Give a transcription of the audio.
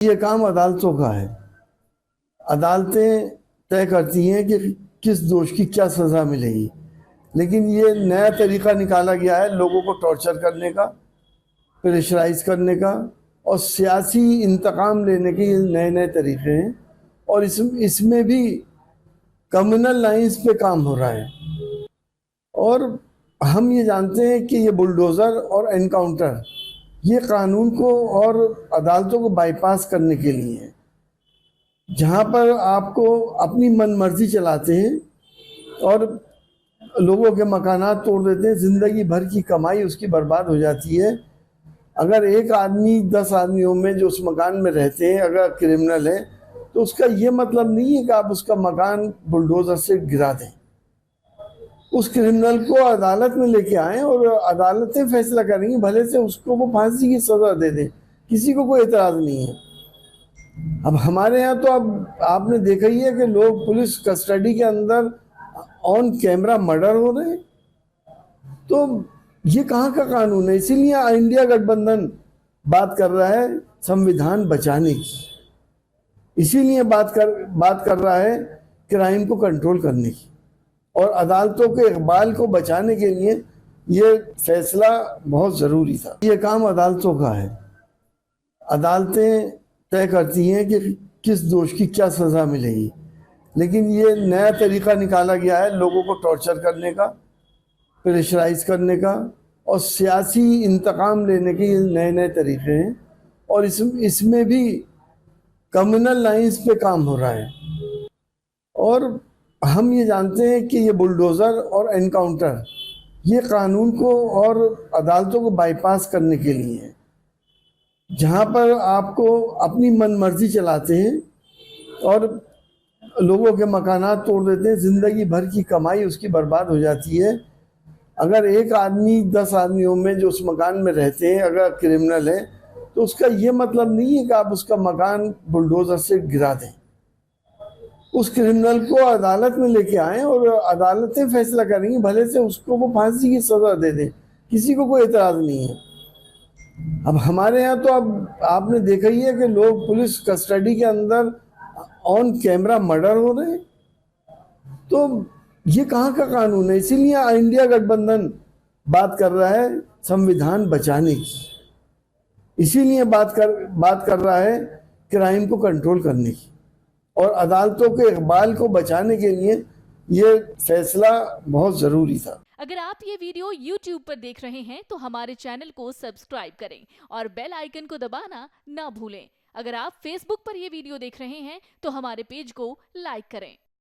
یہ کام عدالتوں کا ہے۔ عدالتیں طے کرتی ہیں کہ کس دوش کی کیا سزا ملے گی، لیکن یہ نیا طریقہ نکالا گیا ہے لوگوں کو ٹارچر کرنے کا، پریشرائز کرنے کا اور سیاسی انتقام لینے کے یہ نئے نئے طریقے ہیں، اور اس میں بھی کمیونل لائنز پہ کام ہو رہا ہے۔ اور ہم یہ جانتے ہیں کہ یہ بلڈوزر اور انکاؤنٹر یہ قانون کو اور عدالتوں کو بائی پاس کرنے کے لیے ہے، جہاں پر آپ کو اپنی من مرضی چلاتے ہیں اور لوگوں کے مکانات توڑ دیتے ہیں، زندگی بھر کی کمائی اس کی برباد ہو جاتی ہے۔ اگر ایک آدمی 10 آدمیوں میں جو اس مکان میں رہتے ہیں اگر کرمنل ہے تو اس کا یہ مطلب نہیں ہے کہ آپ اس کا مکان بلڈوزر سے گرا دیں۔ اس کرمنل کو عدالت میں لے کے آئیں اور عدالتیں فیصلہ کریں گی، بھلے سے اس کو وہ پھانسی کی سزا دے دیں، کسی کو کوئی اعتراض نہیں ہے۔ اب ہمارے ہاں تو اب آپ نے دیکھا ہی ہے کہ لوگ پولیس کسٹڈی کے اندر آن کیمرہ مرڈر ہو رہے ہیں، تو یہ کہاں کا قانون ہے؟ اسی لیے انڈیا گٹھ بندھن بات کر رہا ہے سمویدھان بچانے کی، اسی لیے بات کر رہا ہے کرائم کو کنٹرول کرنے کی، اور عدالتوں کے اقبال کو بچانے کے لیے یہ فیصلہ بہت ضروری تھا۔ یہ کام عدالتوں کا ہے۔ عدالتیں طے کرتی ہیں کہ کس دوش کی کیا سزا ملے گی، لیکن یہ نیا طریقہ نکالا گیا ہے لوگوں کو ٹارچر کرنے کا، پریشرائز کرنے کا اور سیاسی انتقام لینے کے یہ نئے نئے طریقے ہیں، اور اس میں بھی کمیونل لائنز پہ کام ہو رہا ہے۔ اور ہم یہ جانتے ہیں کہ یہ بلڈوزر اور انکاؤنٹر یہ قانون کو اور عدالتوں کو بائی پاس کرنے کے لیے ہے، جہاں پر آپ کو اپنی من مرضی چلاتے ہیں اور لوگوں کے مکانات توڑ دیتے ہیں، زندگی بھر کی کمائی اس کی برباد ہو جاتی ہے۔ اگر ایک آدمی 10 آدمیوں میں جو اس مکان میں رہتے ہیں اگر کرمنل ہے تو اس کا یہ مطلب نہیں ہے کہ آپ اس کا مکان بلڈوزر سے گرا دیں۔ اس کرمنل کو عدالت میں لے کے آئیں اور عدالتیں فیصلہ کریں گی، بھلے سے اس کو وہ پھانسی کی سزا دے دیں، کسی کو کوئی اعتراض نہیں ہے۔ اب ہمارے ہاں تو اب آپ نے دیکھا ہی ہے کہ لوگ پولیس کسٹڈی کے اندر آن کیمرہ مرڈر ہو رہے ہیں، تو یہ کہاں کا قانون ہے؟ اسی لیے انڈیا گٹھ بندھن بات کر رہا ہے سمویدھان بچانے کی، اسی لیے بات کر رہا ہے کرائم کو کنٹرول کرنے کی، اور عدالتوں کے اقبال کو بچانے کے لیے یہ فیصلہ بہت ضروری تھا۔ اگر آپ یہ ویڈیو YouTube پر دیکھ رہے ہیں تو ہمارے چینل کو سبسکرائب کریں اور بیل آئیکن کو دبانا نہ بھولیں۔ اگر آپ فیس بک پر یہ ویڈیو دیکھ رہے ہیں تو ہمارے پیج کو لائک کریں۔